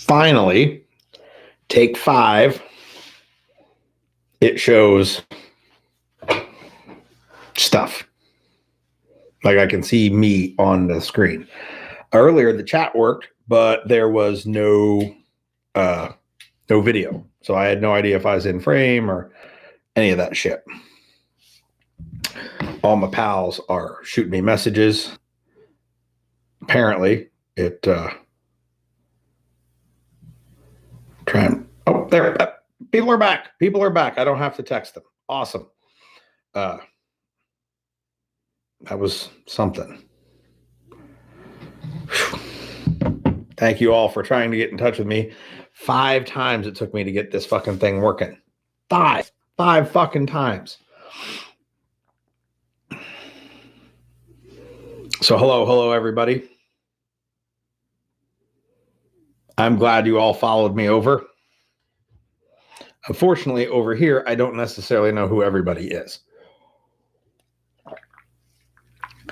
finally, take 5, it shows stuff. Like I can see me on the screen. Earlier, the chat worked, but there was no video. So I had no idea if I was in frame or any of that shit. All my pals are shooting me messages. Apparently, it there. People are back. People are back. I don't have to text them. Awesome. That was something. Thank you all for trying to get in touch with me. 5 times it took me to get this fucking thing working. 5 fucking times. So hello everybody. I'm glad you all followed me over. Unfortunately, over here, I don't necessarily know who everybody is.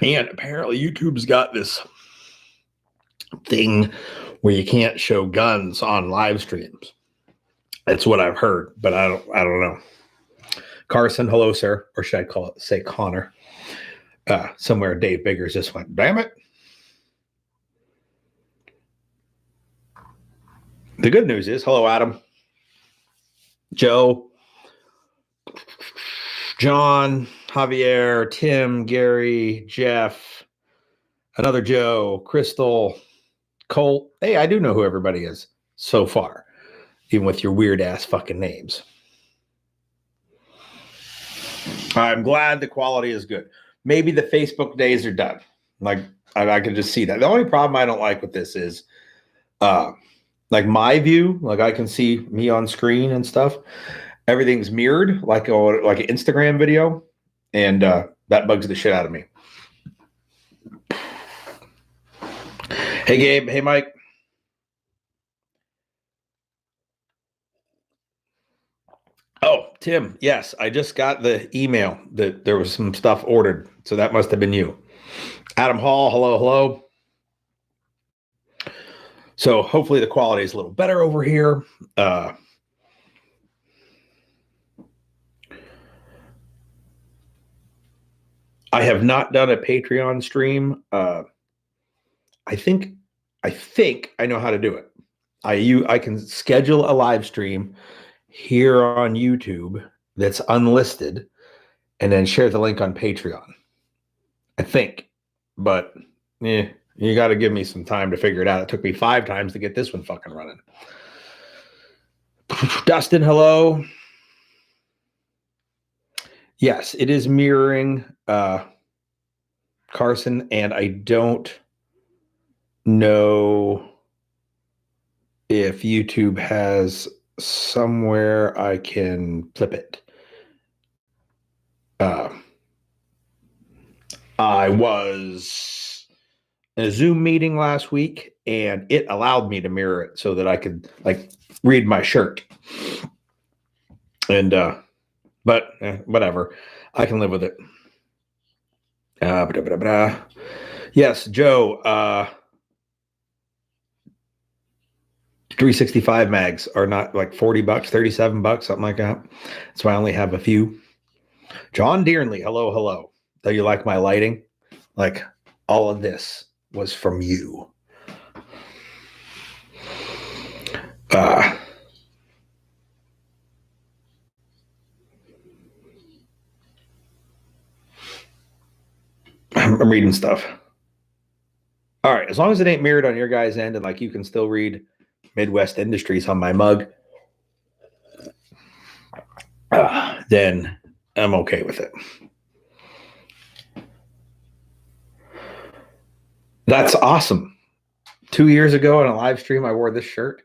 And apparently YouTube's got this thing where you can't show guns on live streams. That's what I've heard, but I don't know. Carson, hello, sir. Or should I say Connor? Somewhere Dave Biggers just went, damn it. The good news is, hello, Adam, Joe, John, Javier, Tim, Gary, Jeff, another Joe, Crystal, Colt. Hey, I do know who everybody is so far, even with your weird ass fucking names. I'm glad the quality is good. Maybe the Facebook days are done. Like I can just see that. The only problem I don't like with this is like my view, like I can see me on screen and stuff. Everything's mirrored like an Instagram video, and that bugs the shit out of me. Hey, Gabe. Hey, Mike. Oh, Tim. Yes, I just got the email that there was some stuff ordered. So that must have been you. Adam Hall. Hello. So hopefully the quality is a little better over here. I have not done a Patreon stream. I think I know how to do it. I can schedule a live stream here on YouTube that's unlisted and then share the link on Patreon. I think, but you got to give me some time to figure it out. It took me 5 times to get this one fucking running. Dustin, hello. Yes, it is mirroring Carson, and I don't know if YouTube has somewhere I can flip it. I was in a Zoom meeting last week, and it allowed me to mirror it so that I could like read my shirt. And but whatever, I can live with it. Yes, Joe. 365 mags are not like $40, $37, something like that. That's why I only have a few. John Dearnley, hello. Do you like my lighting? Like all of this was from you. I'm reading stuff. All right, as long as it ain't mirrored on your guys' end and like you can still read Midwest Industries on my mug, then I'm okay with it. That's awesome. 2 years ago on a live stream, I wore this shirt.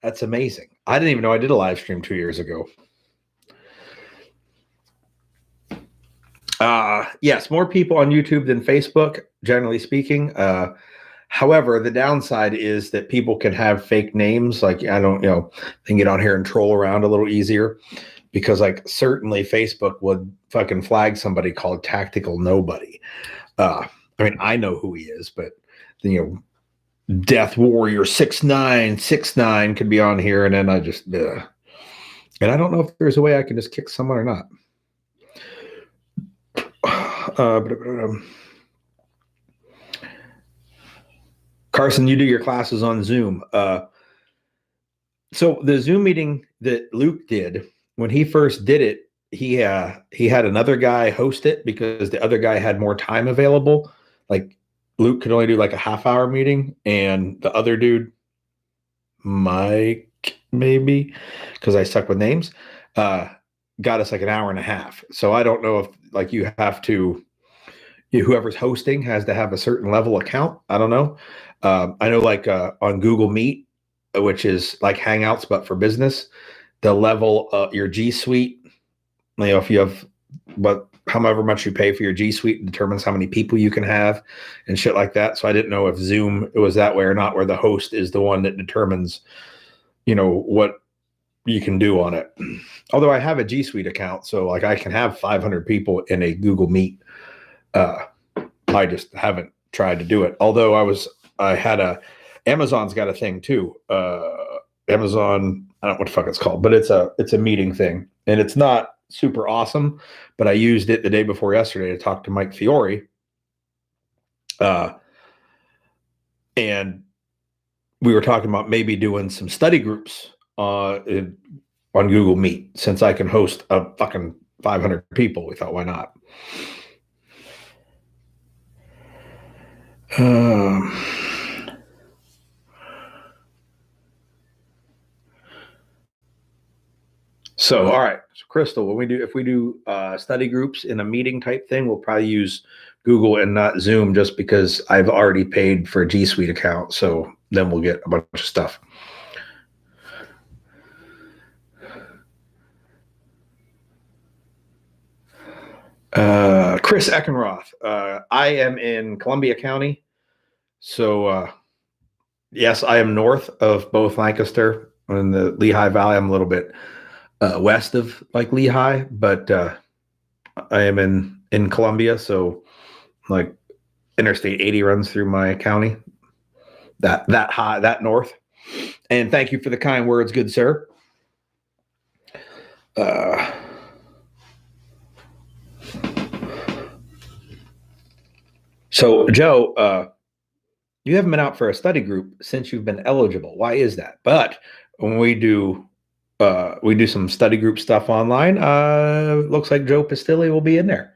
That's amazing. I didn't even know I did a live stream 2 years ago. Yes, more people on YouTube than Facebook, generally speaking. However, the downside is that people can have fake names. Like, I don't, they can get on here and troll around a little easier because, like, certainly Facebook would fucking flag somebody called Tactical Nobody. I mean, I know who he is, but, Death Warrior 6969 could be on here, and then I just and I don't know if there's a way I can just kick someone or not. Carson, you do your classes on Zoom. So the Zoom meeting that Luke did, when he first did it, he had another guy host it because the other guy had more time available. Like Luke could only do like a half-hour meeting, and the other dude, Mike, maybe, because I stuck with names, got us like an hour and a half. So I don't know if like you have to, whoever's hosting has to have a certain level account. I don't know. I know like on Google Meet, which is like Hangouts, but for business, the level of your G Suite, if you have, but however much you pay for your G Suite determines how many people you can have and shit like that. So I didn't know if Zoom, it was that way or not, where the host is the one that determines, what you can do on it. Although I have a G Suite account, so like I can have 500 people in a Google Meet. I just haven't tried to do it. Although Amazon's got a thing too. Amazon, I don't know what the fuck it's called, but it's a meeting thing, and it's not super awesome. But I used it the day before yesterday to talk to Mike Fiore, and we were talking about maybe doing some study groups on Google Meet. Since I can host a fucking 500 people, we thought, why not? So, all right. So Crystal, if we do study groups in a meeting type thing, we'll probably use Google and not Zoom, just because I've already paid for a G Suite account. So then we'll get a bunch of stuff. Chris Eckenroth. I am in Columbia County. So, yes, I am north of both Lancaster and the Lehigh Valley. I'm a little bit west of like Lehigh, but I am in Columbia. So like Interstate 80 runs through my county, that north. And thank you for the kind words, good sir. So Joe, you haven't been out for a study group since you've been eligible. Why is that? But when we do some study group stuff online, looks like Joe Pastilli will be in there.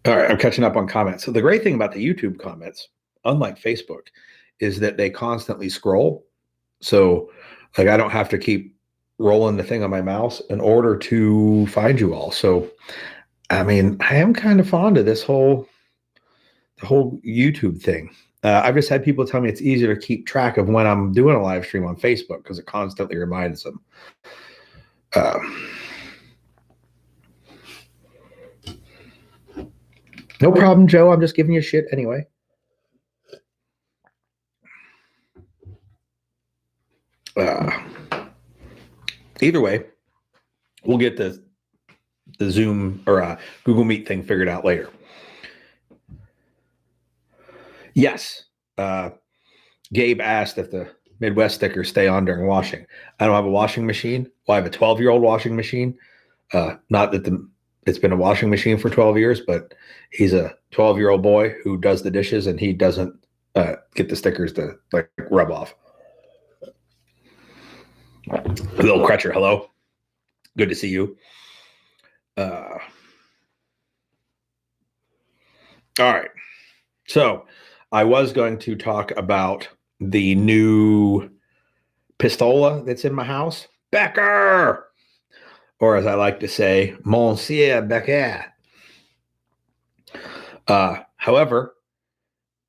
All right, I'm catching up on comments. So the great thing about the YouTube comments, unlike Facebook, is that they constantly scroll. So like I don't have to keep rolling the thing on my mouse in order to find you all. So I mean, I am kind of fond of the whole YouTube thing. I've just had people tell me it's easier to keep track of when I'm doing a live stream on Facebook because it constantly reminds them. No problem, Joe. I'm just giving you shit anyway. Either way, we'll get the Zoom or Google Meet thing figured out later. Yes. Gabe asked if the Midwest stickers stay on during washing. I don't have a washing machine. Well, I have a 12-year-old washing machine. Not that it's been a washing machine for 12 years, but he's a 12-year-old boy who does the dishes, and he doesn't get the stickers to like rub off. Little Crutcher, hello. Good to see you. All right. So I was going to talk about the new pistola that's in my house. Becker! Or as I like to say, Monsieur Becker. However,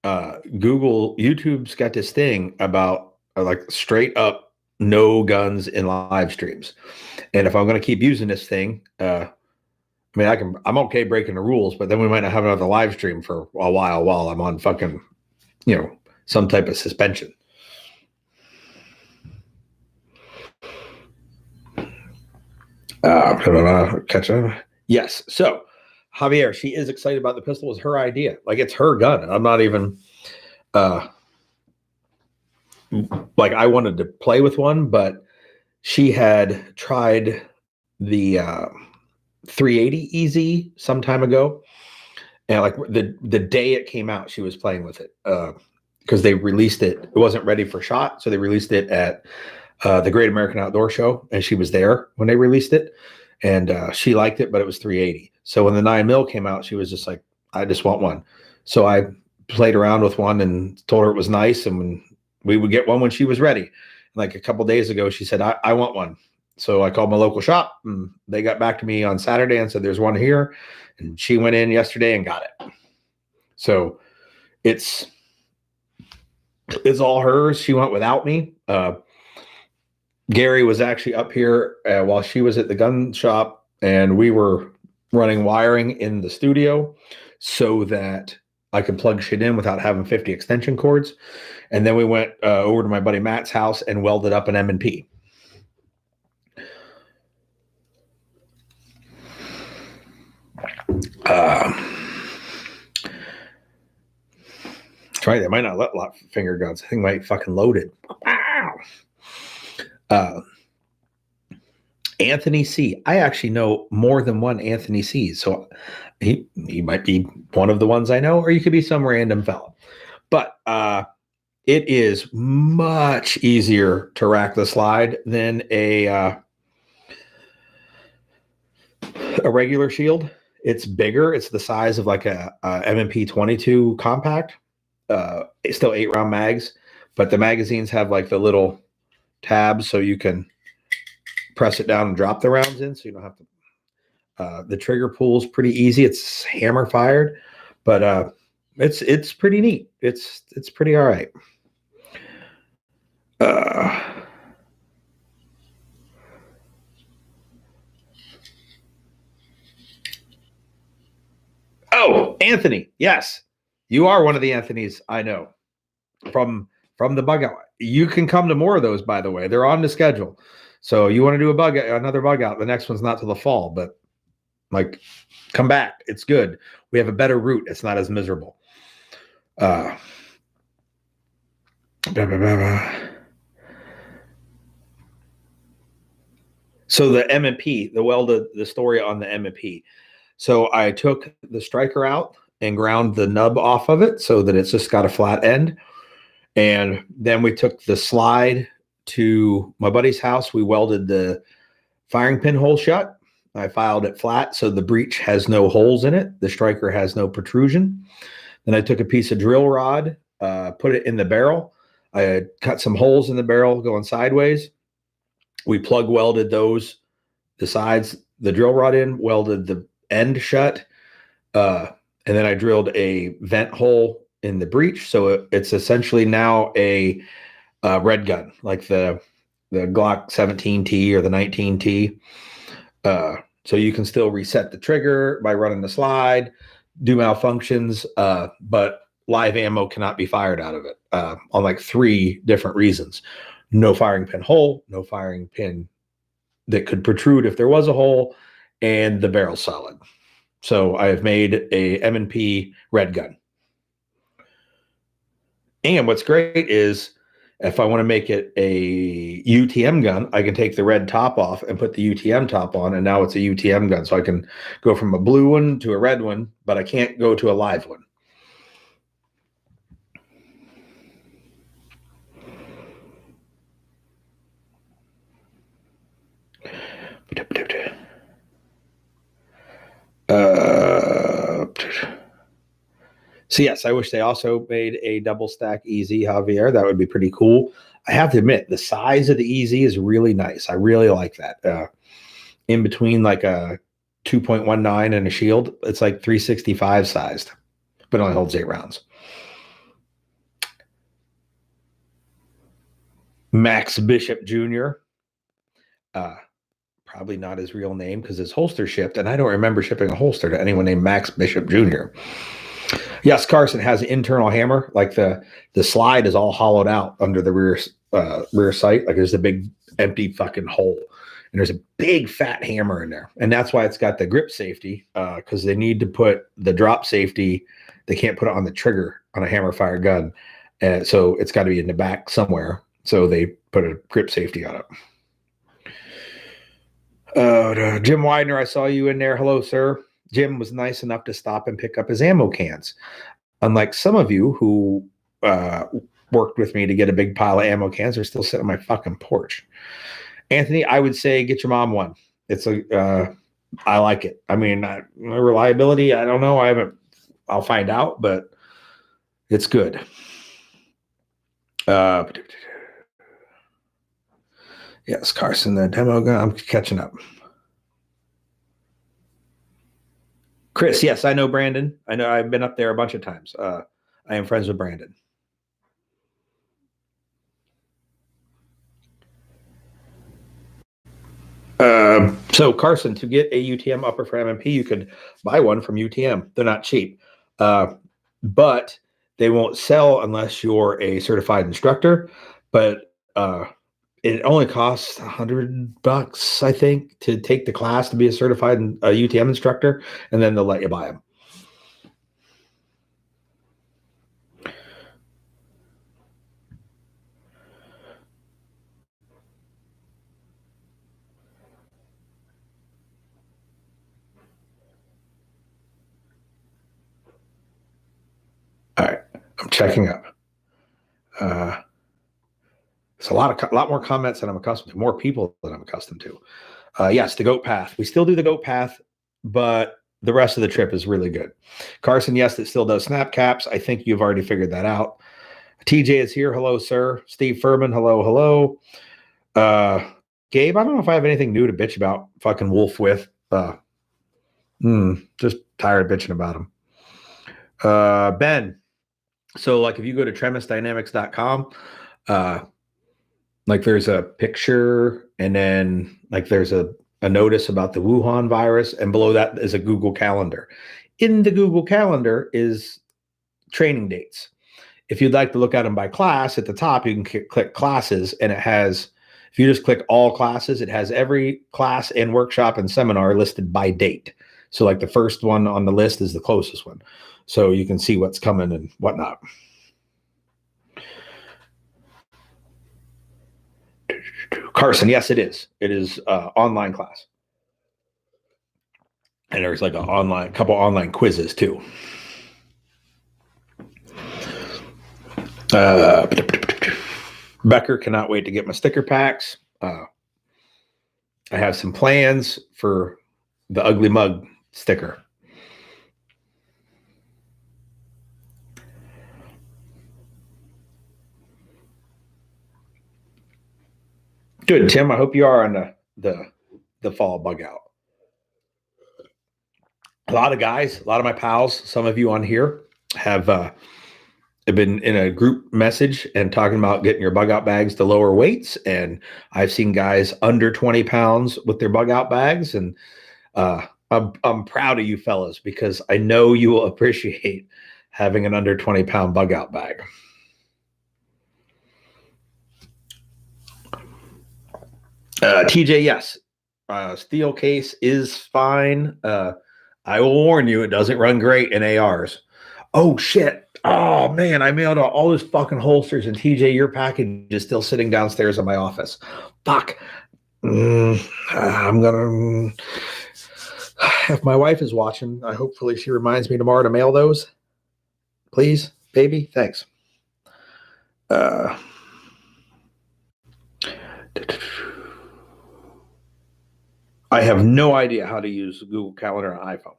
YouTube's got this thing about like straight up no guns in live streams. And if I'm going to keep using this thing, I mean, I'm okay breaking the rules, but then we might not have another live stream for a while I'm on fucking, some type of suspension. Catch on. Yes. So Javier, she is excited about the pistol. It was her idea. Like, it's her gun. I'm not even like, I wanted to play with one, but she had tried the 380 EZ some time ago. And like the day it came out, she was playing with it because they released it. It wasn't ready for shot. So they released it at the Great American Outdoor Show. And she was there when they released it. And she liked it, but it was 380. So when the 9mm came out, she was just like, I just want one. So I played around with one and told her it was nice. And when we would get one when she was ready. Like a couple days ago, she said, I want one. So I called my local shop and they got back to me on Saturday and said, there's one here. And she went in yesterday and got it. So it's all hers. She went without me. Gary was actually up here while she was at the gun shop, and we were running wiring in the studio so that I could plug shit in without having 50 extension cords. And then we went over to my buddy Matt's house and welded up an M&P. That's right. They might not let finger guns. I think might fucking loaded. Anthony C. I actually know more than one Anthony C. So he might be one of the ones I know, or you could be some random fella. But it is much easier to rack the slide than a regular shield. It's bigger. It's the size of like a M&P 22 compact. It's still 8-round mags, but the magazines have like the little tabs so you can press it down and drop the rounds in, so you don't have to. The trigger pull is pretty easy. It's hammer fired, but it's pretty neat. It's pretty all right. Oh, Anthony. Yes. You are one of the Anthonys I know from the bug out. You can come to more of those, by the way. They're on the schedule. So you want to do another bug out. The next one's not till the fall, but like, come back. It's good. We have a better route. It's not as miserable. So the M&P, the story on the M&P. So I took the striker out and ground the nub off of it so that it's just got a flat end. And then we took the slide to my buddy's house. We welded the firing pin hole shut. I filed it flat so the breech has no holes in it. The striker has no protrusion. Then I took a piece of drill rod, put it in the barrel. I had cut some holes in the barrel going sideways. We plug welded the sides, the drill rod in, welded the end shut. And then I drilled a vent hole in the breech. So it's essentially now a red gun, like the Glock 17T or the 19T. So you can still reset the trigger by running the slide, do malfunctions, but live ammo cannot be fired out of it on like 3 different reasons. No firing pin hole, no firing pin that could protrude if there was a hole, and the barrel solid. So I have made a M&P red gun. And what's great is if I want to make it a UTM gun, I can take the red top off and put the UTM top on, and now it's a UTM gun. So I can go from a blue one to a red one, but I can't go to a live one. So yes, I wish they also made a double stack EZ, Javier. That would be pretty cool. I have to admit, the size of the EZ is really nice. I really like that. In between like a 2.19 and a shield, it's like 365 sized, but it only holds 8 rounds. Max Bishop Jr. Probably not his real name because his holster shipped, and I don't remember shipping a holster to anyone named Max Bishop Jr. Yes, Carson has an internal hammer. Like the slide is all hollowed out under the rear sight. Like there's a big empty fucking hole, and there's a big fat hammer in there, and that's why it's got the grip safety. Because they need to put the drop safety. They can't put it on the trigger on a hammer fire gun, so it's got to be in the back somewhere. So they put a grip safety on it. Jim Widener, I saw you in there. Hello, sir. Jim was nice enough to stop and pick up his ammo cans. Unlike some of you who worked with me to get a big pile of ammo cans, they're still sitting on my fucking porch. Anthony, I would say get your mom one. It's I like it. I mean, reliability, I don't know. I'll find out, but it's good. Yes, Carson, the demo gun. I'm catching up. Chris, yes, I know Brandon. I know I've been up there a bunch of times. I am friends with Brandon. So Carson, to get a UTM upper for MMP, you could buy one from UTM. They're not cheap, but they won't sell unless you're a certified instructor. But it only costs $100, I think, to take the class to be a certified UTM instructor, and then they'll let you buy them. All right, I'm checking up. It's a lot more comments than I'm accustomed to, more people than I'm accustomed to. Yes, the goat path. We still do the goat path, but the rest of the trip is really good. Carson, yes, it still does snap caps. I think you've already figured that out. TJ is here. Hello, sir. Steve Furman. Hello, hello. Gabe, I don't know if I have anything new to bitch about fucking Wolf with. Just tired of bitching about him. Ben, so like if you go to tremisdynamics.com, like there's a picture and then like there's a notice about the Wuhan virus, and below that is a Google Calendar. In the Google Calendar is training dates. If you'd like to look at them by class, at the top you can click classes, and it has, if you just click all classes, it has every class and workshop and seminar listed by date. So like the first one on the list is the closest one, so you can see what's coming and whatnot. Carson, yes, it is. It is online class, and there's like a couple online quizzes too. Becker, cannot wait to get my sticker packs. I have some plans for the Ugly Mug sticker. Good, Tim. I hope you are on the fall bug out. A lot of guys, a lot of my pals, some of you on here have been in a group message and talking about getting your bug out bags to lower weights. And I've seen guys under 20 pounds with their bug out bags. And I'm proud of you fellas, because I know you will appreciate having an under 20 pound bug out bag. TJ, yes. Steel case is fine. I will warn you, it doesn't run great in ARs. Oh, shit. Oh, man, I mailed out all those fucking holsters, and TJ, your package is still sitting downstairs in my office. Fuck. I'm going to... If my wife is watching, hopefully she reminds me tomorrow to mail those. Please, baby. Thanks. I have no idea how to use Google Calendar on iPhone.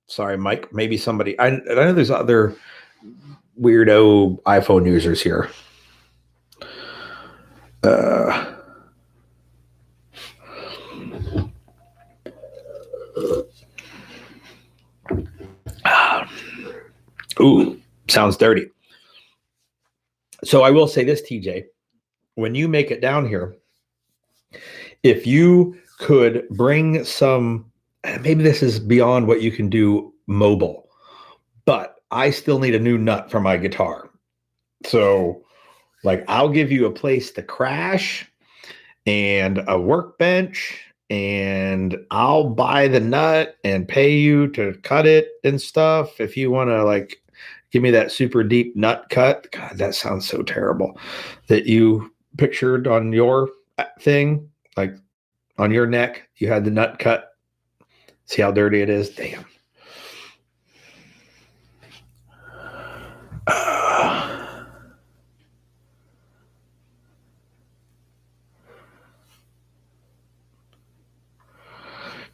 Sorry, Mike. Maybe somebody. I know there's other weirdo iPhone users here. Ooh, sounds dirty. So I will say this, TJ. When you make it down here, if you could bring some, maybe this is beyond what you can do mobile, but I still need a new nut for my guitar. So, like, I'll give you a place to crash and a workbench, and I'll buy the nut and pay you to cut it and stuff. If you want to, like, give me that super deep nut cut. God, that sounds so terrible. That you pictured on your thing, like on your neck, you had the nut cut. See how dirty it is? Damn.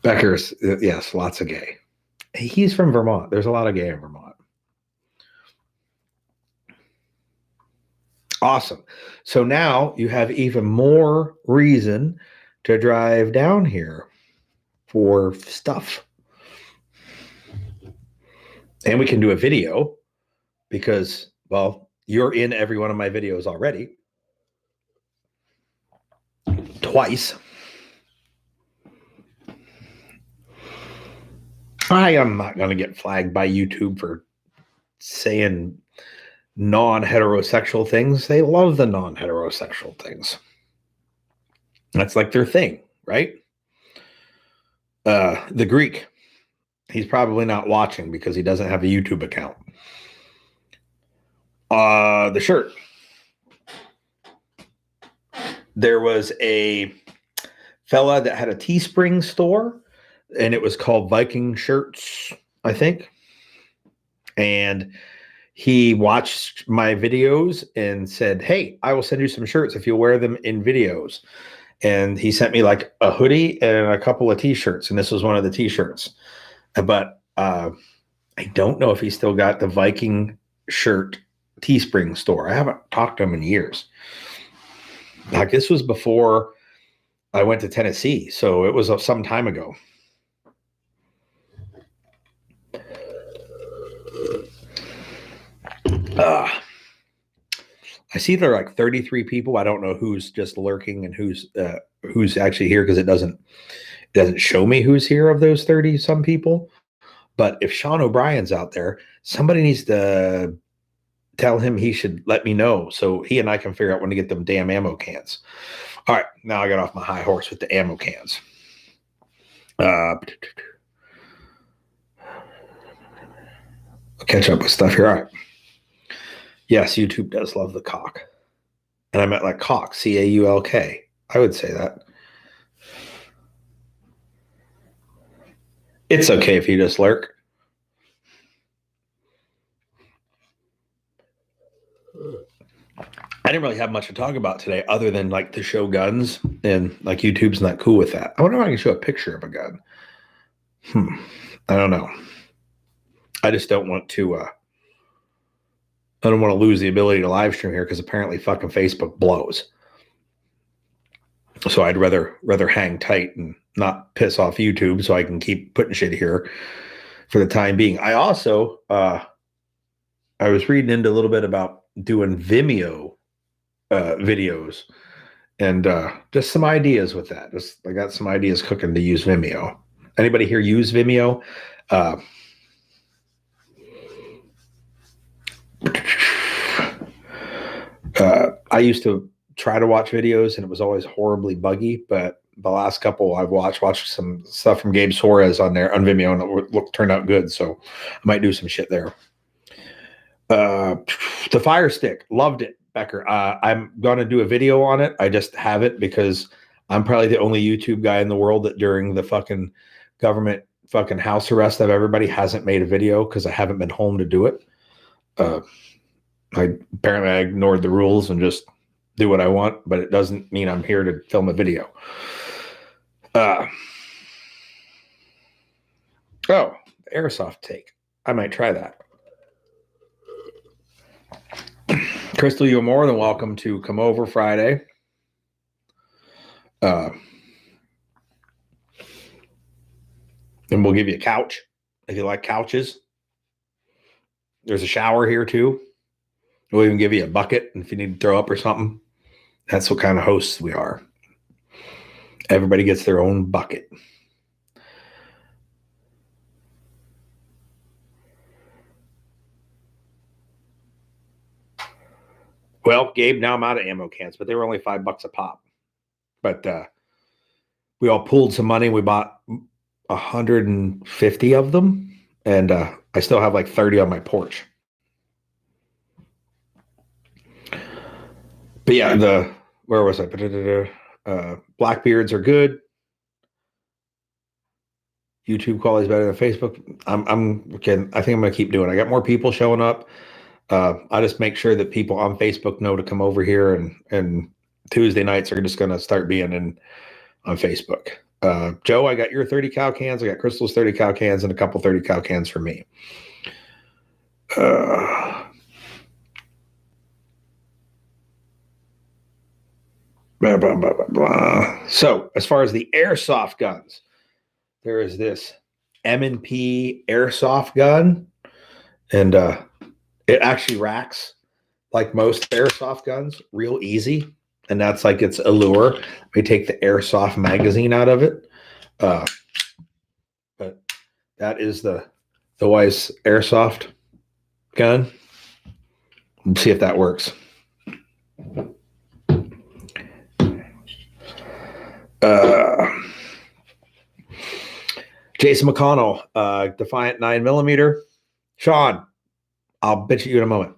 Becker's, yes, lots of gay. He's from Vermont. There's a lot of gay in Vermont. Awesome. So now you have even more reason to drive down here for stuff. And we can do a video because, well, you're in every one of my videos already. Twice. I am not going to get flagged by YouTube for saying non-heterosexual things. They love the non-heterosexual things. That's like their thing, right? The Greek, he's probably not watching because he doesn't have a YouTube account. The shirt. There was a fella that had a Teespring store, and it was called Viking Shirts, I think. And he watched my videos and said, hey, I will send you some shirts if you'll wear them in videos. And he sent me like a hoodie and a couple of t-shirts. And this was one of the t-shirts. But I don't know if he still got the Viking shirt Teespring store. I haven't talked to him in years. Like, this was before I went to Tennessee. So it was some time ago. I see there are like 33 people. I don't know who's just lurking and who's actually here, because it doesn't show me who's here of those 30 some people. But if Sean O'Brien's out there, somebody needs to tell him he should let me know so he and I can figure out when to get them damn ammo cans. All right, now I got off my high horse with the ammo cans. I'll catch up with stuff here. All right. Yes, YouTube does love the cock. And I meant like cock, C-A-U-L-K. I would say that. It's okay if you just lurk. I didn't really have much to talk about today other than like to show guns, and like YouTube's not cool with that. I wonder if I can show a picture of a gun. I don't know. I just don't want to I don't want to lose the ability to live stream here because apparently fucking Facebook blows. So I'd rather hang tight and not piss off YouTube so I can keep putting shit here for the time being. I also I was reading into a little bit about doing Vimeo videos and just some ideas with that. I got some ideas cooking to use Vimeo. Anybody here use Vimeo? I used to try to watch videos and it was always horribly buggy, but the last couple I've watched some stuff from Gabe Suarez on there on Vimeo, and it turned out good. So I might do some shit there. The Fire Stick, loved it, Becker. I'm gonna do a video on it. I just have it because I'm probably the only YouTube guy in the world that during the fucking government fucking house arrest of everybody hasn't made a video because I haven't been home to do it. I ignored the rules and just do what I want, but it doesn't mean I'm here to film a video. The airsoft take. I might try that. Crystal, you're more than welcome to come over Friday. And we'll give you a couch if you like couches. There's a shower here too. We'll even give you a bucket if you need to throw up or something. That's what kind of hosts we are. Everybody gets their own bucket. Well, Gabe, now I'm out of ammo cans, but they were only $5 a pop. But we all pooled some money. We bought 150 of them, and I still have like 30 on my porch. But yeah, where was I? Blackbeards are good. YouTube quality is better than Facebook. I think I'm gonna keep doing it. I got more people showing up. I just make sure that people on Facebook know to come over here, and Tuesday nights are just gonna start being on Facebook. Joe, I got your 30 cal cans. I got Crystal's 30 cal cans and a couple 30 cal cans for me. Blah, blah, blah, blah, blah. So as far as the airsoft guns, there is this M&P airsoft gun, and it actually racks like most airsoft guns real easy, and that's like its allure. We take the airsoft magazine out of it, but that is the Weiss airsoft gun. Let's see if that works. Jason McConnell, Defiant 9mm. Sean, I'll bitch at you in a moment.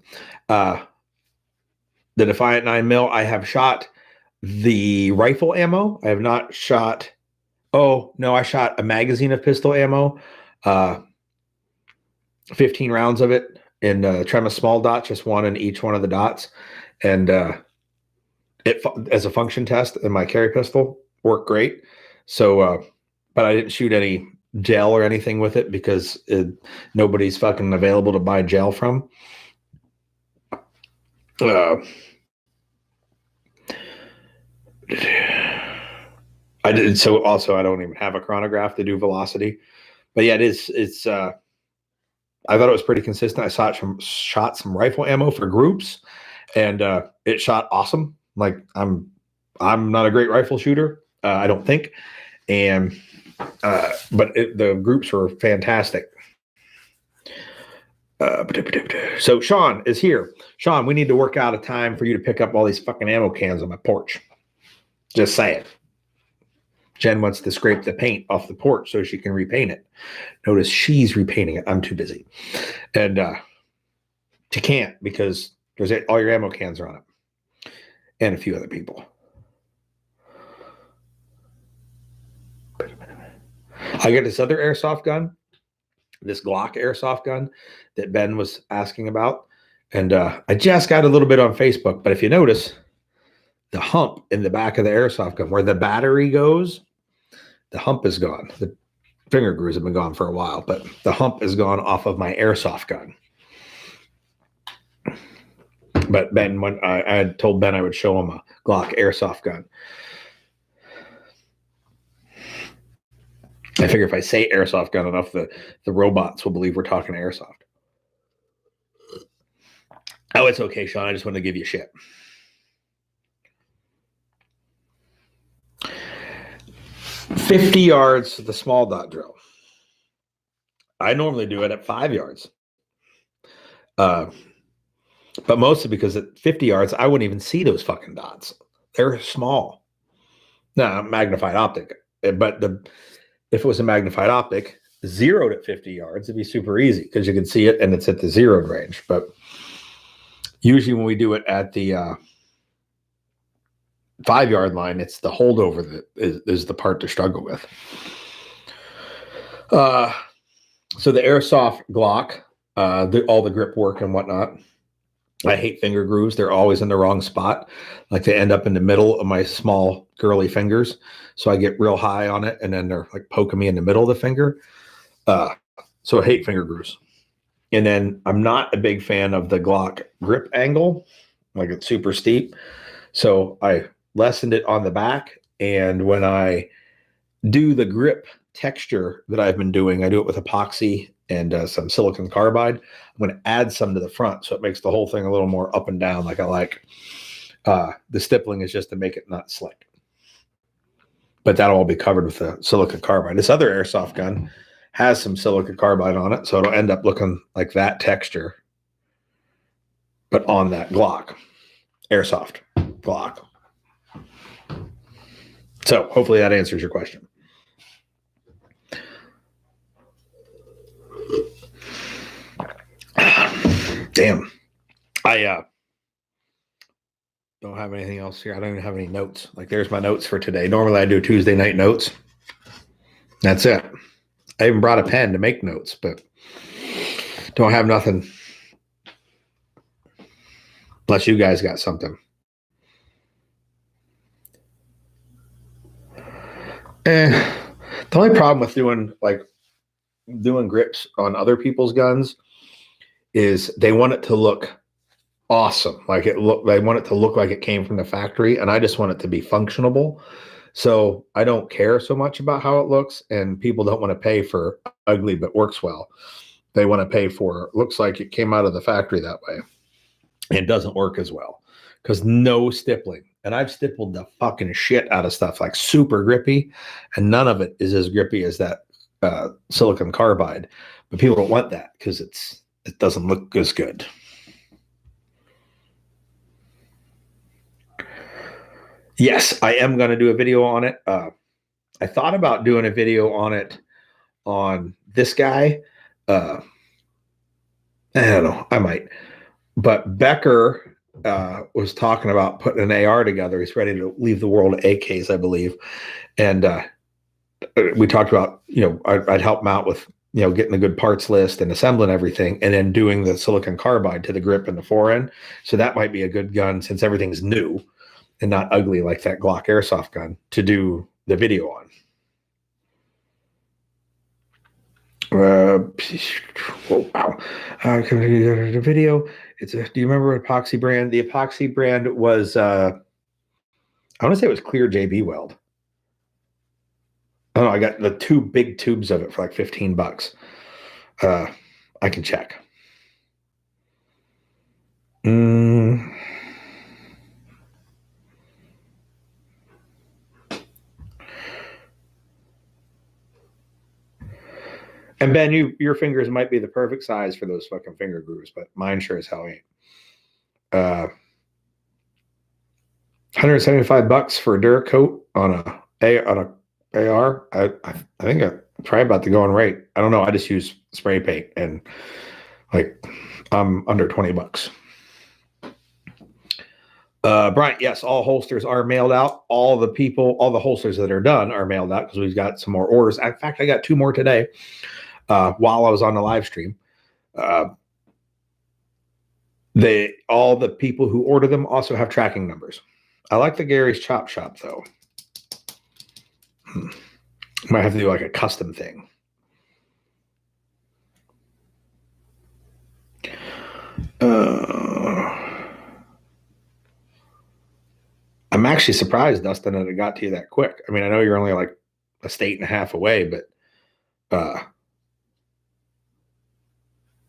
The Defiant 9mm, I have shot the rifle ammo. I have not shot. Oh, no, I shot a magazine of pistol ammo, 15 rounds of it in Tremis small dot, just one in each one of the dots. And it, as a function test in my carry pistol, worked great. So, but I didn't shoot any gel or anything with it because nobody's fucking available to buy gel from. I did. So also, I don't even have a chronograph to do velocity, but yeah, it's I thought it was pretty consistent. I shot some rifle ammo for groups, and it shot awesome. Like I'm not a great rifle shooter, I don't think, and but the groups were fantastic. So Sean is here. Sean, we need to work out a time for you to pick up all these fucking ammo cans on my porch. Just saying. Jen wants to scrape the paint off the porch so she can repaint it. Notice she's repainting it. I'm too busy. And she can't because there's all your ammo cans are on it. And a few other people. I got this other airsoft gun, this Glock airsoft gun that Ben was asking about. And I just got a little bit on Facebook. But if you notice, the hump in the back of the airsoft gun, where the battery goes, the hump is gone. The finger grooves have been gone for a while, but the hump is gone off of my airsoft gun. But Ben, when I had told Ben I would show him a Glock airsoft gun. I figure if I say airsoft gun enough, the robots will believe we're talking airsoft. Oh, it's okay, Sean. I just wanted to give you shit. $50 yards to the small dot drill. I normally do it at 5 yards. But mostly because at 50 yards, I wouldn't even see those fucking dots. They're small. No, magnified optic. But if it was a magnified optic, zeroed at 50 yards, it'd be super easy because you can see it and it's at the zeroed range. But usually when we do it at the 5 yard line, it's the holdover that is the part to struggle with. So the airsoft Glock, all the grip work and whatnot. I hate finger grooves. They're always in the wrong spot. Like they end up in the middle of my small girly fingers. So I get real high on it and then they're like poking me in the middle of the finger. So I hate finger grooves. And then I'm not a big fan of the Glock grip angle. Like it's super steep. So I lessened it on the back. And when I do the grip texture that I've been doing, I do it with epoxy and some silicon carbide. I'm going to add some to the front so it makes the whole thing a little more up and down like I like. The stippling is just to make it not slick. But that'll all be covered with the silicon carbide. This other airsoft gun has some silicon carbide on it, so it'll end up looking like that texture, but on that Glock. airsoft Glock. So hopefully that answers your question. Damn. I don't have anything else here. I don't even have any notes. Like, there's my notes for today. Normally I do Tuesday night notes. That's it. I even brought a pen to make notes, but don't have nothing. Unless you guys got something. The only problem with doing grips on other people's guns is they want it to look awesome. They want it to look like it came from the factory, and I just want it to be functionable. So I don't care so much about how it looks, and people don't want to pay for ugly but works well. They want to pay for looks like it came out of the factory that way. It doesn't work as well because no stippling. And I've stippled the fucking shit out of stuff like super grippy, and none of it is as grippy as that silicon carbide. But people don't want that because it doesn't look as good. Yes, I am going to do a video on it. I thought about doing a video on it on this guy. I don't know. I might. But Becker was talking about putting an AR together. He's ready to leave the world of AKs, I believe. And we talked about, I'd help him out with, getting a good parts list and assembling everything, and then doing the silicon carbide to the grip and the forend. So that might be a good gun, since everything's new and not ugly like that Glock airsoft gun, to do the video on. Oh, wow. The video. Do you remember epoxy brand? The epoxy brand was, I want to say it was Clear JB Weld. Oh, I got the 2 big tubes of it for like $15. I can check. And Ben, your fingers might be the perfect size for those fucking finger grooves, but mine sure as hell ain't. $175 for a Duracoat on a AR. I think I'm probably about to go on rate. I don't know. I just use spray paint, and I'm under $20. Brian, yes, all holsters are mailed out. All the holsters that are done are mailed out because we've got some more orders. In fact, I got 2 more today while I was on the live stream. All the people who order them also have tracking numbers. I like the Gary's Chop Shop, though. Might have to do like a custom thing. I'm actually surprised, Dustin, that it got to you that quick. I mean, I know you're only like a state and a half away, but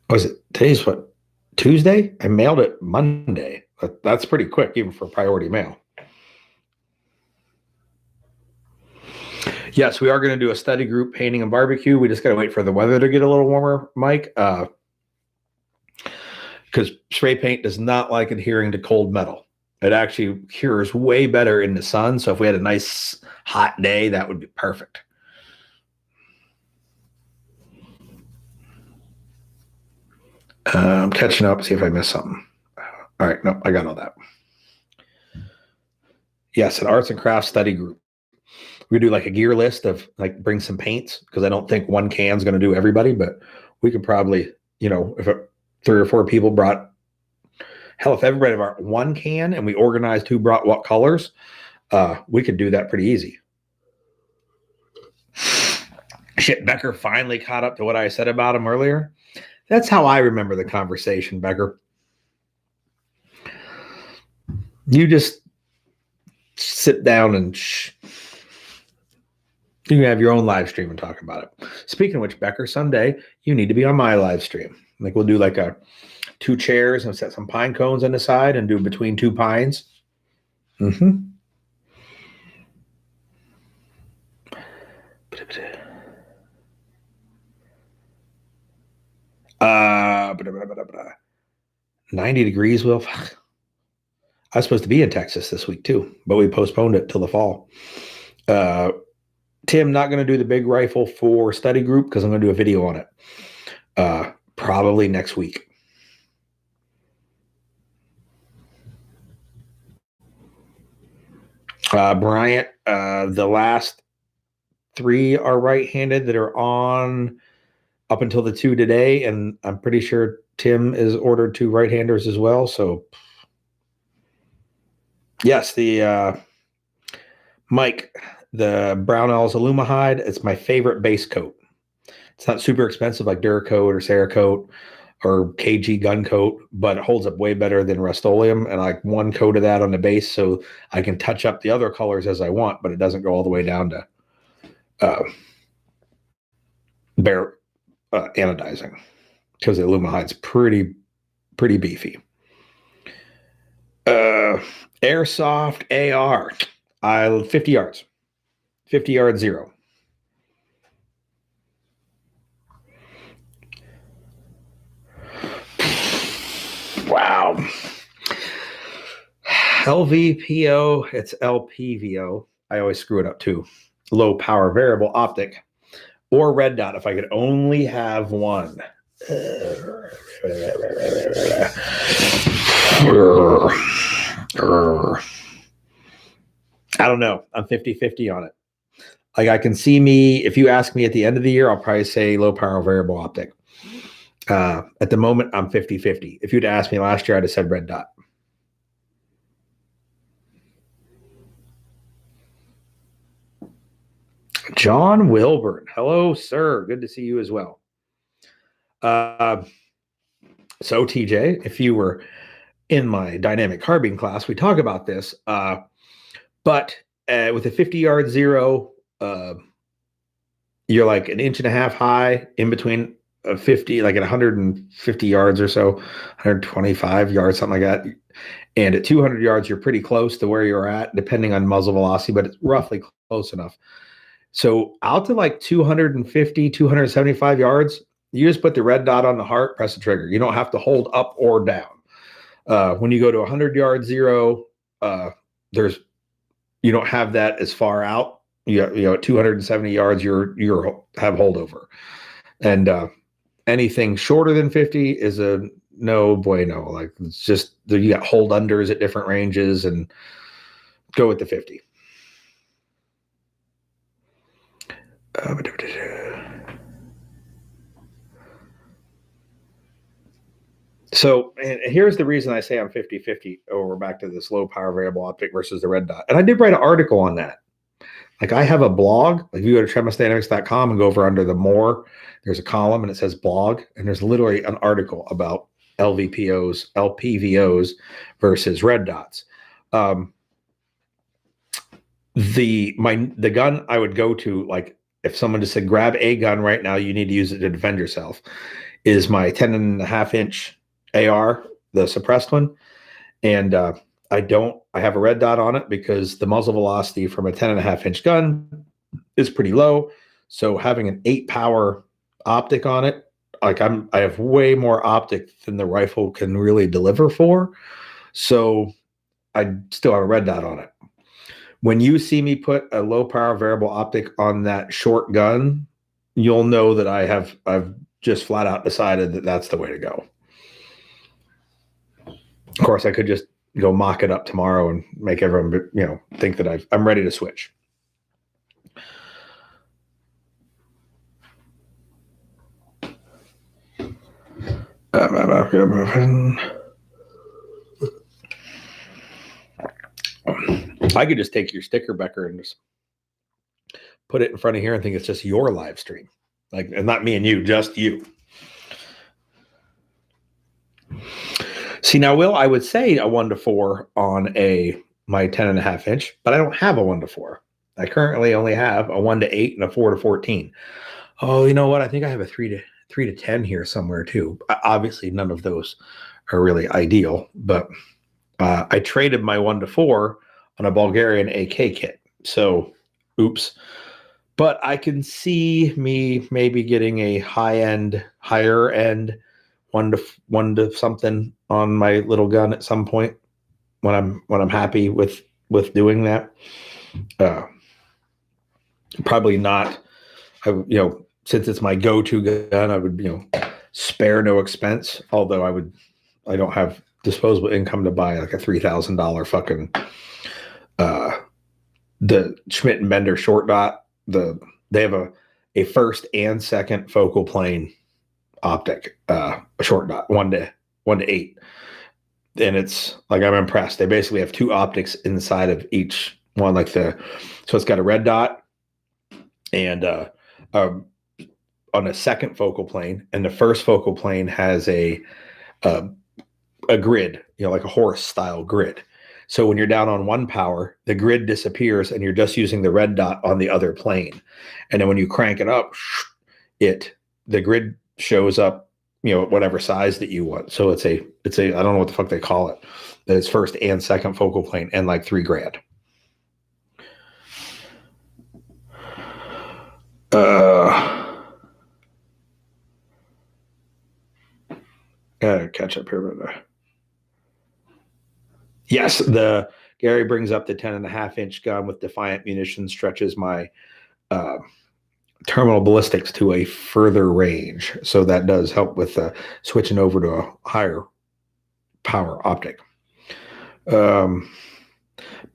was it today's what, Tuesday? I mailed it Monday. That's pretty quick, even for priority mail. Yes, we are going to do a study group painting and barbecue. We just got to wait for the weather to get a little warmer, Mike, because spray paint does not like adhering to cold metal. It actually cures way better in the sun. So if we had a nice hot day, that would be perfect. I'm catching up, see if I missed something. All right, no, I got all that. Yes, an arts and crafts study group. We do like a gear list of bring some paints, because I don't think one can is going to do everybody, but we could probably, if 3 or 4 people brought, hell, if everybody brought 1 can and we organized who brought what colors, we could do that pretty easy. Shit, Becker finally caught up to what I said about him earlier. That's how I remember the conversation, Becker. You just sit down and you can have your own live stream and talk about it. Speaking of which, Becker, someday you need to be on my live stream. We'll do like 2 chairs and set some pine cones on the side and do between 2 pines. Mm-hmm. Uh, 90 degrees, Will. I was supposed to be in Texas this week too, but we postponed it till the fall. Tim, not going to do the big rifle for study group because I'm going to do a video on it probably next week. Bryant, the last 3 are right-handed that are on up until the 2 today, and I'm pretty sure Tim is ordered 2 right-handers as well. So, yes, the Mike, the Brownells Alumahide, it's my favorite base coat. It's not super expensive like Duracoat or Cerakote or KG gun coat, but it holds up way better than Rust-Oleum. And I like 1 coat of that on the base so I can touch up the other colors as I want, but it doesn't go all the way down to bare anodizing because the Alumahide's pretty beefy. Airsoft AR, 50 yards, 50 yard 0. Wow. LVPO, it's LPVO. I always screw it up too. Low power variable optic or red dot if I could only have one. I don't know. I'm 50-50 on it. Like I can see me, if you ask me at the end of the year, I'll probably say low power variable optic. At the moment, I'm 50-50. If you'd asked me last year, I'd have said red dot. John Wilburn. Hello, sir. Good to see you as well. So, TJ, if you were in my dynamic carbine class, we talk about this. But with a 50 yard 0, you're like 1.5 inches high in between 50, like at 150 yards or so, 125 yards, something like that. And at 200 yards, you're pretty close to where you're at, depending on muzzle velocity, but it's roughly close enough. So out to like 250, 275 yards, you just put the red dot on the heart, press the trigger. You don't have to hold up or down. When you go to 100 yard 0, you don't have that as far out. You know, at 270 yards, you're have holdover, and anything shorter than 50 is a no bueno. Like it's just you got hold unders at different ranges, and go with the 50. So, and here's the reason I say I'm 50-50. Oh, we're back to this low power variable optic versus the red dot. And I did write an article on that. Like I have a blog. Like if you go to tremisdynamics.com and go over under the more, there's a column and it says blog. And there's literally an article about LPVOs versus red dots. The gun I would go to, like if someone just said, grab a gun right now, you need to use it to defend yourself, is my 10.5 inch AR, the suppressed one. And I have a red dot on it because the muzzle velocity from a 10.5 inch gun is pretty low. So having an 8 power optic on it, like I have way more optic than the rifle can really deliver for. So I still have a red dot on it. When you see me put a low power variable optic on that short gun, you'll know that I've just flat out decided that that's the way to go. Of course, I could just go mock it up tomorrow and make everyone, think that I'm ready to switch. I could just take your sticker, Becker, and just put it in front of here and think it's just your live stream. Like, and not me and you, just you. See, now, Will, I would say a 1-4 on my 10.5 inch, but I don't have a 1-4. I currently only have a 1-8 and a 4-14. Oh, you know what? I think I have a 3-10 here somewhere too. Obviously, none of those are really ideal, but I traded my 1-4 on a Bulgarian AK kit. So, oops. But I can see me maybe getting a higher end 1 to something on my little gun at some point. when I'm happy with doing that. Probably not. Since it's my go-to gun, I would spare no expense. Although I don't have disposable income to buy like a $3,000 fucking the Schmidt and Bender short dot. They have a first and second focal plane optic, a short dot, 1:8, and it's like I'm impressed. They basically have two optics inside of each one, so it's got a red dot and on a second focal plane, and the first focal plane has a grid, like a horse style grid. So when you're down on one power, the grid disappears and you're just using the red dot on the other plane. And then when you crank it up, the grid shows up, whatever size that you want. So it's a I don't know what the fuck they call it. It's first and second focal plane and like $3,000. Gotta catch up here, but yes, Gary brings up the 10.5-inch gun with Defiant munition stretches my terminal ballistics to a further range. So that does help with switching over to a higher power optic. Ben,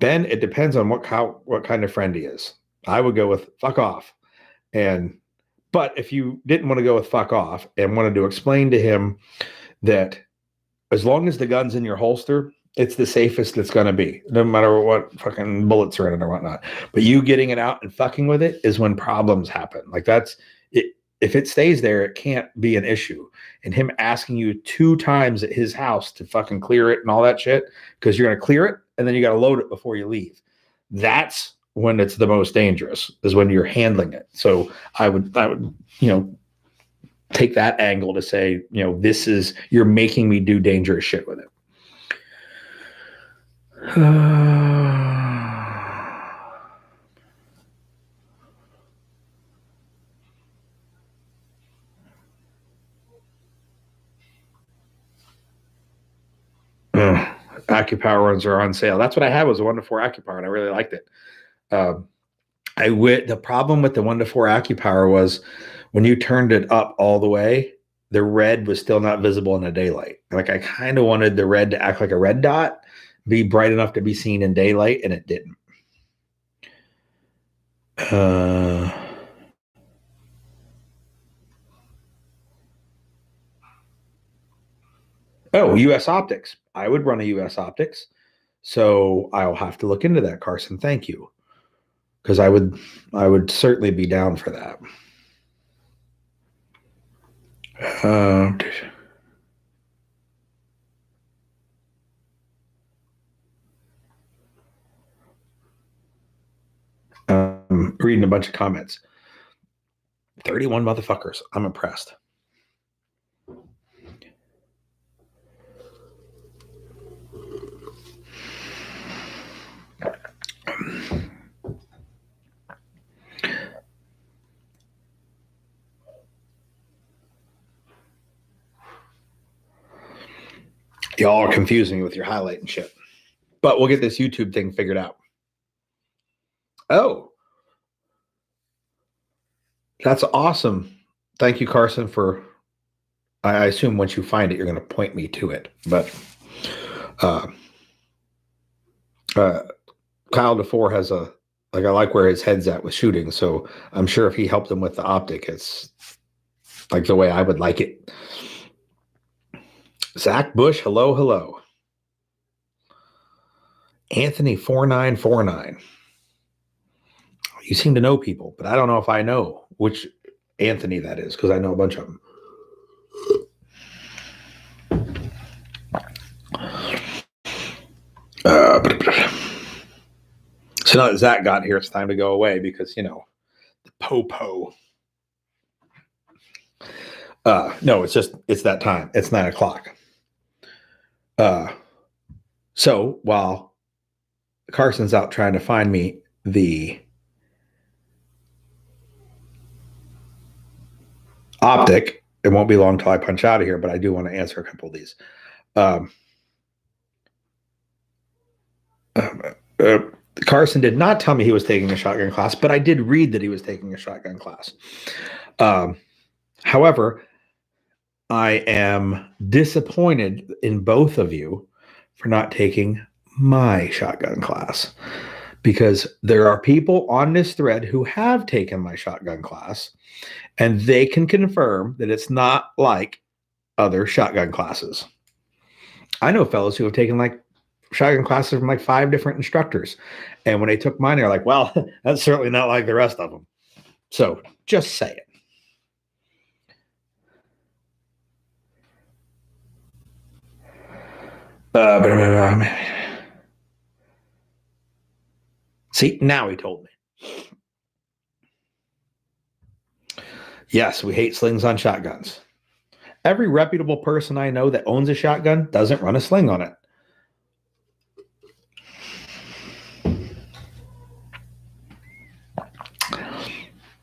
it depends on what kind of friend he is. I would go with fuck off. But if you didn't want to go with fuck off and wanted to explain to him that as long as the gun's in your holster, it's the safest it's going to be, no matter what fucking bullets are in it or whatnot. But you getting it out and fucking with it is when problems happen. Like that's it. If it stays there, it can't be an issue. And him asking you 2 times at his house to fucking clear it and all that shit, because you're going to clear it and then you got to load it before you leave. That's when it's the most dangerous, is when you're handling it. So I would, take that angle to say, you're making me do dangerous shit with it. AccuPower ones are on sale. That's what I had, was a 1-4 AccuPower, and I really liked it. The problem with the 1-4 AccuPower was when you turned it up all the way, the red was still not visible in the daylight. Like I kind of wanted the red to act like a red dot, be bright enough to be seen in daylight, and it didn't. US Optics. I would run a US Optics. So I'll have to look into that, Carson. Thank you. Because I would certainly be down for that. Reading a bunch of comments. 31 motherfuckers. I'm impressed. Y'all are confusing me with your highlight and shit. But we'll get this YouTube thing figured out. Oh. That's awesome. Thank you, Carson, for... I assume once you find it, you're going to point me to it. But Kyle DeFore has I like where his head's at with shooting. So I'm sure if he helped him with the optic, it's like the way I would like it. Zach Bush, hello. Anthony 4949. You seem to know people, but I don't know if I know which Anthony that is, because I know a bunch of them. So now that Zach got here, it's time to go away because, the po-po. No, it's that time. It's 9:00. So while Carson's out trying to find me the optic, it won't be long till I punch out of here, but I do want to answer a couple of these. Carson did not tell me he was taking a shotgun class, but I did read that he was taking a shotgun class. However, I am disappointed in both of you for not taking my shotgun class, because there are people on this thread who have taken my shotgun class, and they can confirm that it's not like other shotgun classes. I know fellows who have taken like shotgun classes from like 5 different instructors, and when they took mine, they're like, well, that's certainly not like the rest of them. So just say it. See, now he told me. Yes, we hate slings on shotguns. Every reputable person I know that owns a shotgun doesn't run a sling on it.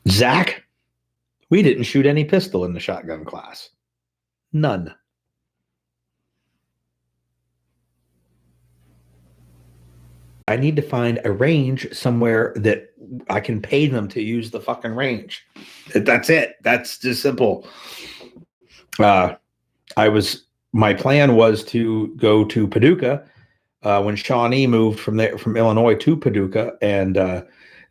Zach, we didn't shoot any pistol in the shotgun class. None. I need to find a range somewhere that I can pay them to use the fucking range. That's it. That's just simple. My plan was to go to Paducah when Shawnee moved from Illinois to Paducah, and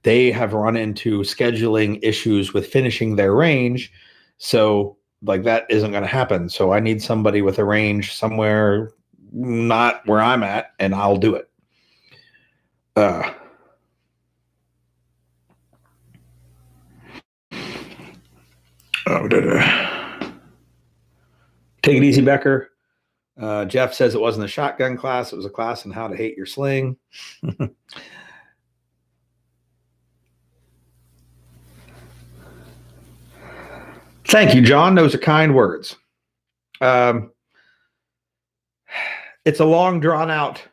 they have run into scheduling issues with finishing their range. So like that isn't going to happen. So I need somebody with a range somewhere not where I'm at, and I'll do it. Take it easy, Becker. Jeff says it wasn't a shotgun class. It was a class on how to hate your sling. Thank you, John. Those are kind words. It's a long, drawn-out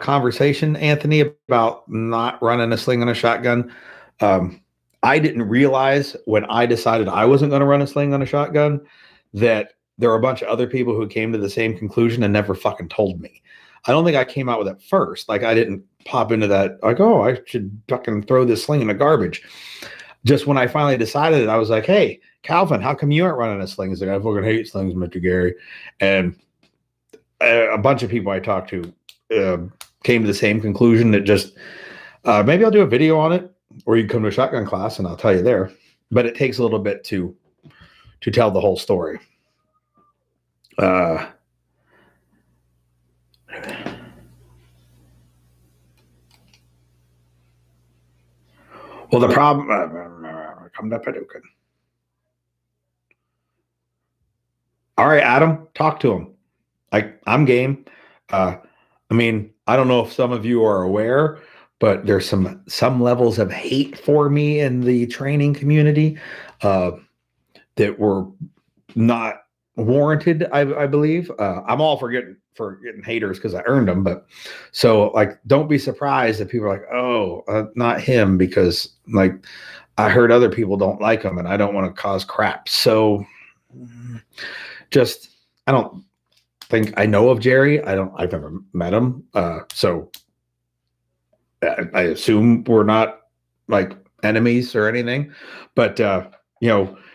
conversation, Anthony, about not running a sling on a shotgun. I didn't realize when I decided I wasn't going to run a sling on a shotgun that there were a bunch of other people who came to the same conclusion and never fucking told me. I don't think I came out with it first. Like I didn't pop into that, like, oh, I should fucking throw this sling in the garbage. Just when I finally decided it, I was like, hey, Calvin, how come you aren't running a sling? He's like, I fucking hate slings, Mr. Gary. And a bunch of people I talked to came to the same conclusion that just maybe I'll do a video on it, or you can come to a shotgun class and I'll tell you there. But it takes a little bit to tell the whole story. Well, the problem, come to Paducah. All right, Adam, talk to him. I'm game. I mean, I don't know if some of you are aware, but there's some levels of hate for me in the training community that were not warranted. I believe. I'm all for getting haters because I earned them, but so like, don't be surprised if people are like, oh, not him, because like I heard other people don't like him, and I don't want to cause crap. So just I don't think I know of Jerry. I've never met him. So I assume we're not like enemies or anything, but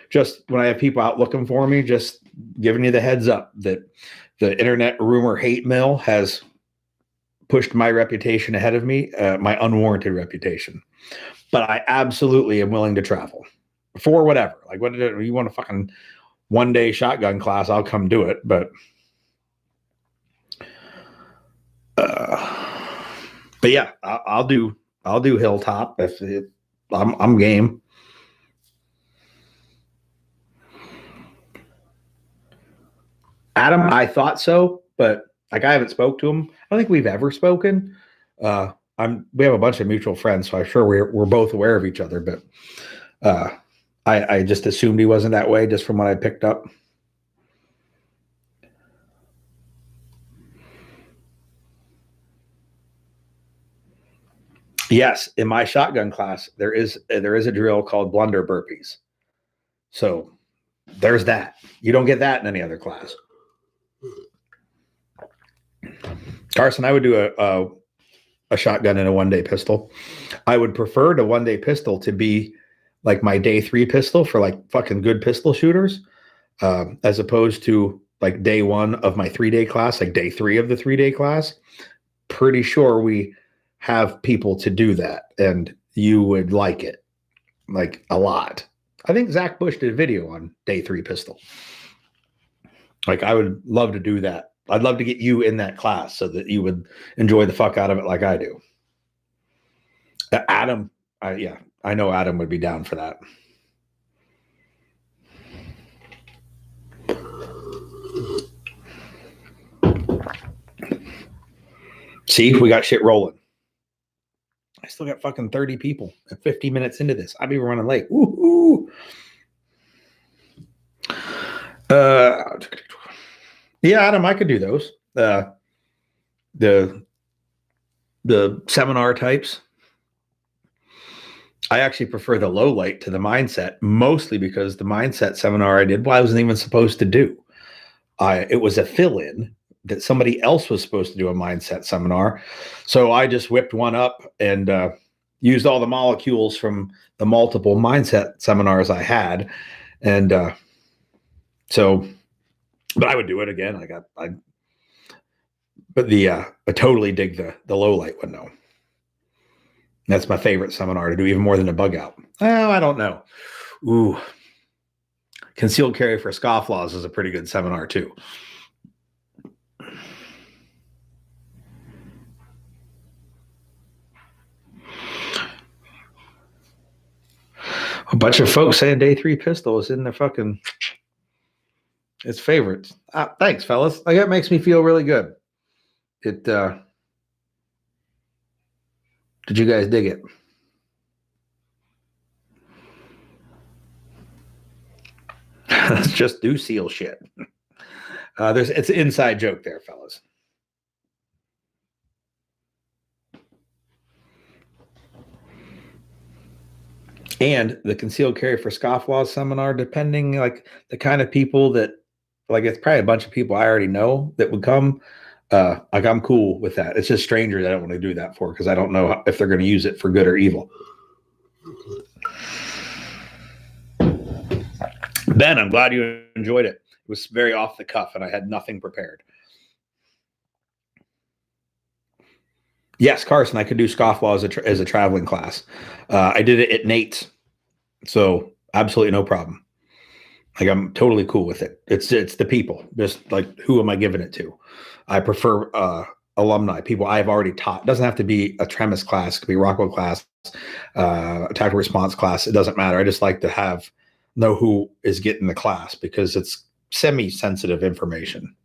just when I have people out looking for me, just giving you the heads up that the internet rumor hate mill has pushed my reputation ahead of me, my unwarranted reputation. But I absolutely am willing to travel for whatever. Like, what you want a fucking one-day shotgun class, I'll come do it. But yeah, I'll do Hilltop if I'm game. Adam, I thought so, but like I haven't spoke to him. I don't think we've ever spoken. We have a bunch of mutual friends, so I'm sure we're both aware of each other. But I just assumed he wasn't that way just from what I picked up. Yes, in my shotgun class, there is a drill called blunder burpees. So there's that. You don't get that in any other class. Carson, I would do a shotgun and a 1-day pistol. I would prefer the 1-day pistol to be like my day 3 pistol for like fucking good pistol shooters, as opposed to like day 1 of my 3-day class, like day 3 of the 3-day class. Pretty sure we have people to do that, and you would like it like a lot. I think Zach Bush did a video on day 3 pistol. Like, I would love to do that. I'd love to get you in that class so that you would enjoy the fuck out of it like I do. Adam, I know Adam would be down for that. See, we got shit rolling. I still got fucking 30 people at 50 minutes into this. I'd be running late. Woo-hoo. Yeah, Adam, I could do those. The seminar types. I actually prefer the low light to the mindset, mostly because the mindset seminar I did, well, I wasn't even supposed to do. It was a fill-in that somebody else was supposed to do a mindset seminar. So I just whipped one up and used all the molecules from the multiple mindset seminars I had. And but I would do it again. I totally dig the low light one though. That's my favorite seminar to do, even more than a bug out. Oh, I don't know. Ooh. Concealed carry for scofflaws is a pretty good seminar too. A bunch of folks saying day 3 pistol is in their fucking its favorites. Thanks, fellas. Like, that makes me feel really good. Did you guys dig it? Let's just do SEAL shit. It's an inside joke there, fellas. And the concealed carry for scofflaws seminar, depending like the kind of people that, like, it's probably a bunch of people I already know that would come. Like, I'm cool with that. It's just strangers I don't want to do that for because I don't know if they're going to use it for good or evil. Ben, I'm glad you enjoyed it. It was very off the cuff and I had nothing prepared. Yes, Carson, I could do scofflaw as a traveling class. I did it at Nate's, so absolutely no problem. Like, I'm totally cool with it. It's the people. Just like, who am I giving it to? I prefer alumni, people I've already taught. It doesn't have to be a Tremis class. It could be Rockwell class, a tactical response class. It doesn't matter. I just like to know who is getting the class because it's semi-sensitive information.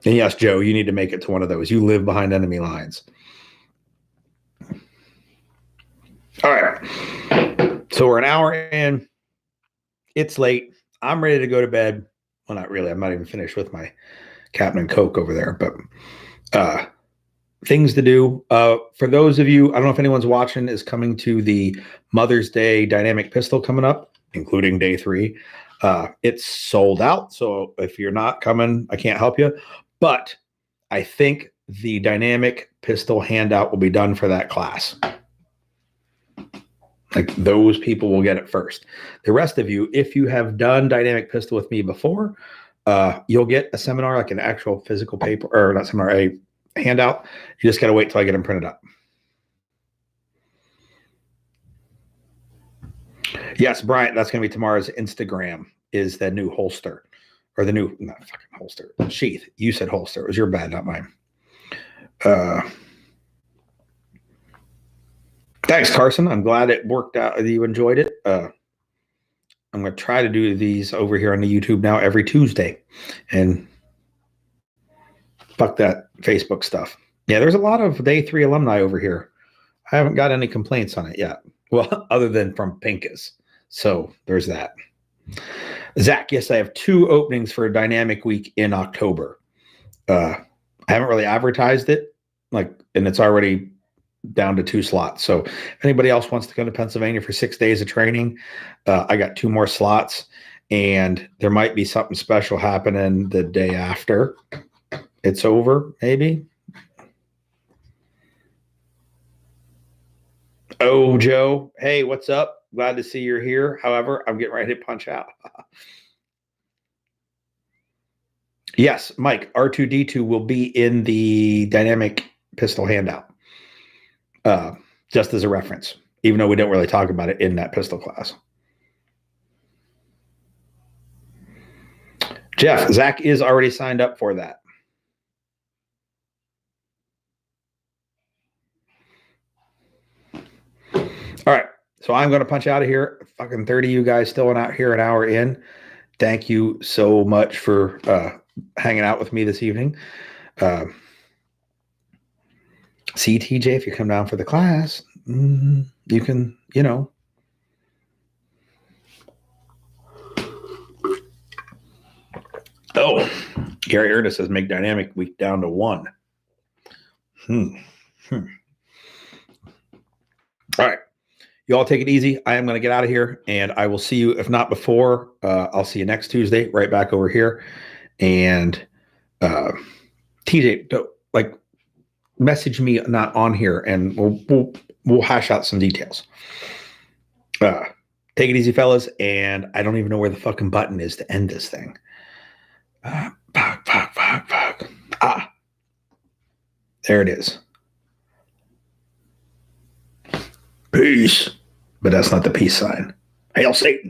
And yes, Joe, you need to make it to one of those. You live behind enemy lines. All right. So we're an hour in. It's late. I'm ready to go to bed. Well, not really. I'm not even finished with my Captain and Coke over there, but things to do. For those of you, I don't know if anyone's watching, is coming to the Mother's Day dynamic pistol coming up, including day 3. It's sold out. So if you're not coming, I can't help you. But I think the dynamic pistol handout will be done for that class. Like, those people will get it first. The rest of you, if you have done dynamic pistol with me before, you'll get a seminar, like an actual physical paper, or not seminar, a handout. You just got to wait till I get them printed up. Yes, Bryant, that's going to be tomorrow's Instagram, is the new holster. Or the new, not fucking holster, sheath. You said holster. It was your bad, not mine. Thanks, Carson. I'm glad it worked out. You enjoyed it. I'm going to try to do these over here on the YouTube now every Tuesday. And fuck that Facebook stuff. Yeah, there's a lot of day 3 alumni over here. I haven't got any complaints on it yet. Well, other than from Pincus. So there's that. Zach, yes, I have 2 openings for a dynamic week in October. I haven't really advertised it, and it's already down to 2 slots. So if anybody else wants to come to Pennsylvania for 6 days of training, I got 2 more slots, and there might be something special happening the day after it's over, maybe. Oh, Joe. Hey, what's up? Glad to see you're here. However, I'm getting ready to punch out. Yes, Mike, R2D2 will be in the dynamic pistol handout, just as a reference, even though we didn't really talk about it in that pistol class. Jeff, Zach is already signed up for that. All right. So I'm going to punch out of here. Fucking 30 of you guys still out here an hour in. Thank you so much for hanging out with me this evening. See, TJ, if you come down for the class, you can, Oh, Gary Ernest says make dynamic week down to 1. All right. You all take it easy. I am going to get out of here, and I will see you, if not before, I'll see you next Tuesday right back over here. And TJ, message me not on here, and we'll hash out some details. Take it easy, fellas, and I don't even know where the fucking button is to end this thing. Fuck. There it is. Peace. But that's not the peace sign. Hail Satan.